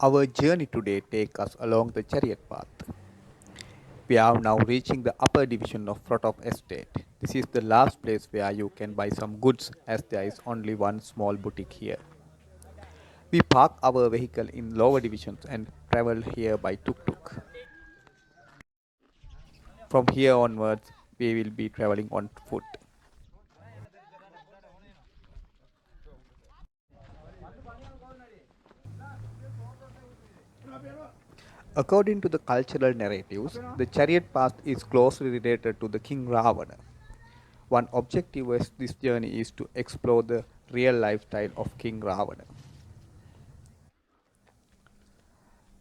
Our journey today takes us along the Chariot Path. We are now reaching the upper division of Front of Estate. This is the last place where you can buy some goods as there is only one small boutique here. We park our vehicle in lower divisions and travel here by tuk-tuk. From here onwards, we will be traveling on foot. According to the cultural narratives, the chariot path is closely related to the King Ravana. One objective of this journey is to explore the real lifestyle of King Ravana.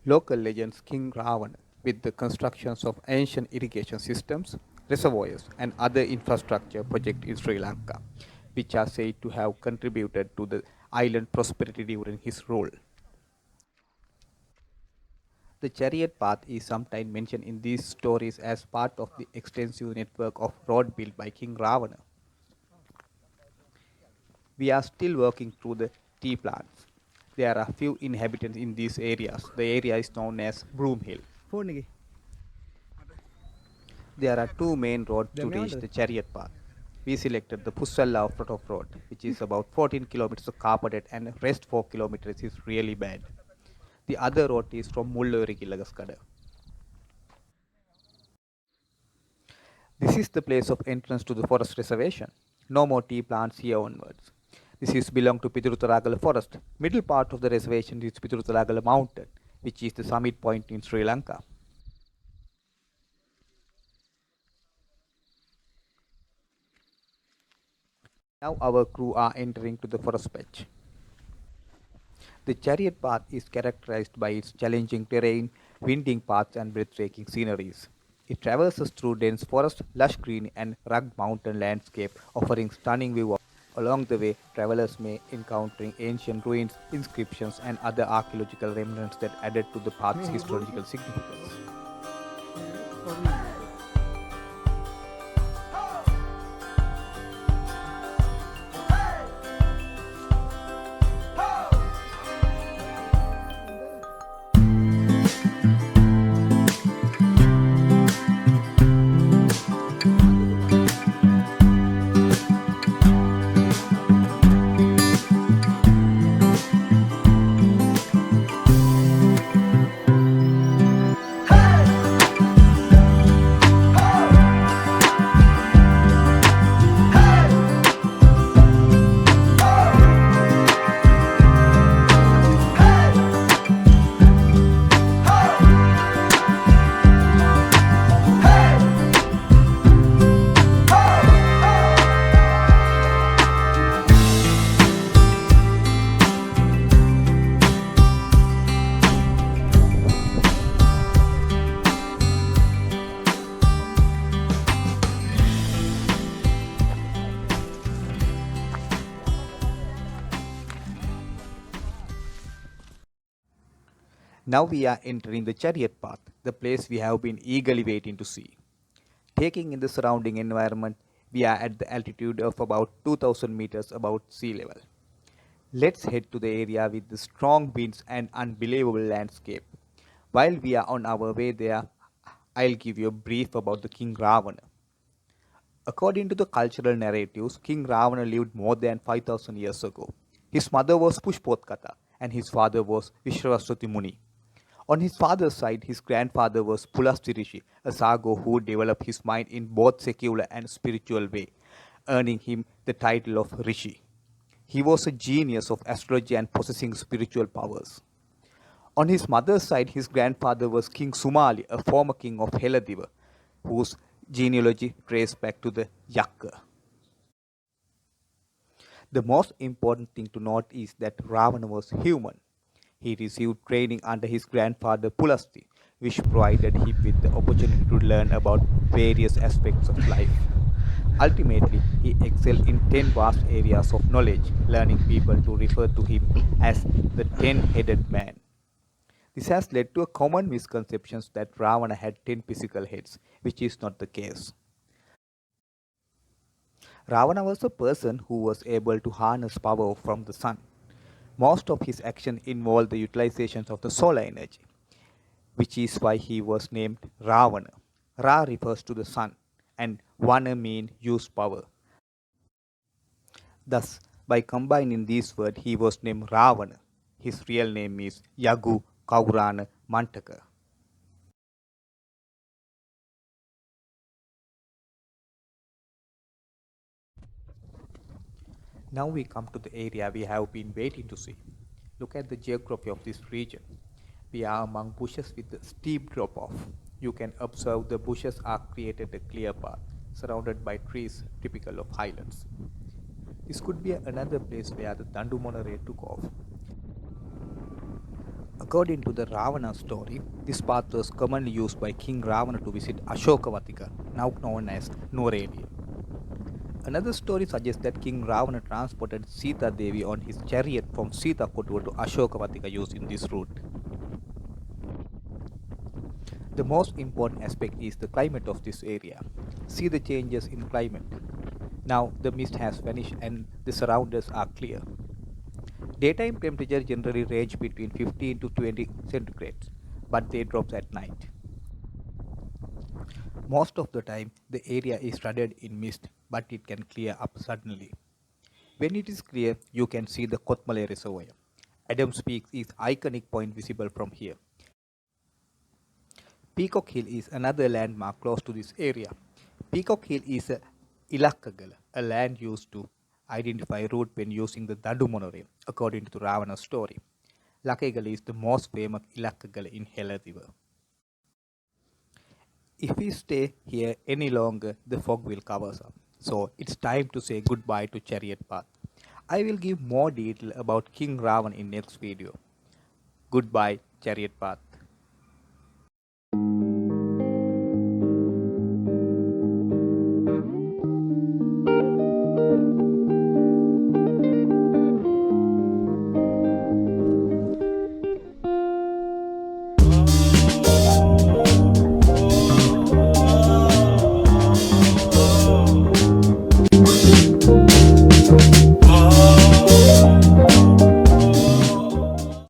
Local legends King Ravana, with the constructions of ancient irrigation systems, reservoirs, and other infrastructure projects in Sri Lanka, which are said to have contributed to the island prosperity during his rule. The chariot path is sometimes mentioned in these stories as part of the extensive network of road built by King Ravana. We are still working through the tea plants. There are few inhabitants in these areas. The area is known as Broom Hill. There are two main roads to reach the chariot path. We selected the Pussellawa road, which is about 14 kilometers of carpeted and rest 4 kilometers is really bad. The other road is from Mulluri Kilagaskada. This is the place of entrance to the forest reservation. No more tea plants here onwards. This is belong to Pidurutaragala forest. Middle part of the reservation is Pidurutaragala mountain, which is the summit point in Sri Lanka. Now our crew are entering to the forest patch. The chariot path is characterized by its challenging terrain, winding paths and breathtaking sceneries. It traverses through dense forest, lush green and rugged mountain landscape, offering stunning views. Along the way, travelers may encounter ancient ruins, inscriptions and other archaeological remnants that added to the path's historical significance. Now we are entering the chariot path, the place we have been eagerly waiting to see. Taking in the surrounding environment, we are at the altitude of about 2000 meters above sea level. Let's head to the area with the strong winds and unbelievable landscape. While we are on our way there, I'll give you a brief about the King Ravana. According to the cultural narratives, King Ravana lived more than 5000 years ago. His mother was Pushpotkata and his father was Vishwaswati Muni. On his father's side, his grandfather was Pulasti Rishi, a sago who developed his mind in both secular and spiritual way, earning him the title of Rishi. He was a genius of astrology and possessing spiritual powers. On his mother's side, his grandfather was King Sumali, a former king of Heladiva, whose genealogy traced back to the Yakka. The most important thing to note is that Ravana was human. He received training under his grandfather Pulasti, which provided him with the opportunity to learn about various aspects of life. Ultimately, he excelled in 10 vast areas of knowledge, learning people to refer to him as the 10-headed man. This has led to a common misconception that Ravana had 10 physical heads, which is not the case. Ravana was a person who was able to harness power from the sun. Most of his action involved the utilization of the solar energy, which is why he was named Ravana. Ra refers to the sun, and Vana means use power. Thus, by combining these words, he was named Ravana. His real name is Yagu Kaurana Mantaka. Now we come to the area we have been waiting to see. Look at the geography of this region. We are among bushes with a steep drop off. You can observe the bushes are created a clear path, surrounded by trees typical of highlands. This could be another place where the Dandu monorail took off. According to the Ravana story, this path was commonly used by King Ravana to visit Ashoka Vatika, now known as Nuwara Eliya. Another story suggests that King Ravana transported Sita Devi on his chariot from Sita to Ashoka Vatika using this route. The most important aspect is the climate of this area. See the changes in climate. Now the mist has vanished and the surroundings are clear. Daytime temperature generally range between 15 to 20 centigrades, but they drop at night. Most of the time, the area is flooded in mist, but it can clear up suddenly. When it is clear, you can see the Kotmale Reservoir. Adams Peak is iconic point visible from here. Peacock Hill is another landmark close to this area. Peacock Hill is a Ilakkagala, a land used to identify route when using the Dandu monorail, according to Ravana's story. Lakkagala is the most famous Ilakkagala in Hela River. If we stay here any longer, the fog will cover us up. So it's time to say goodbye to Chariot Path. I will give more detail about King Ravan in next video. Goodbye, Chariot Path.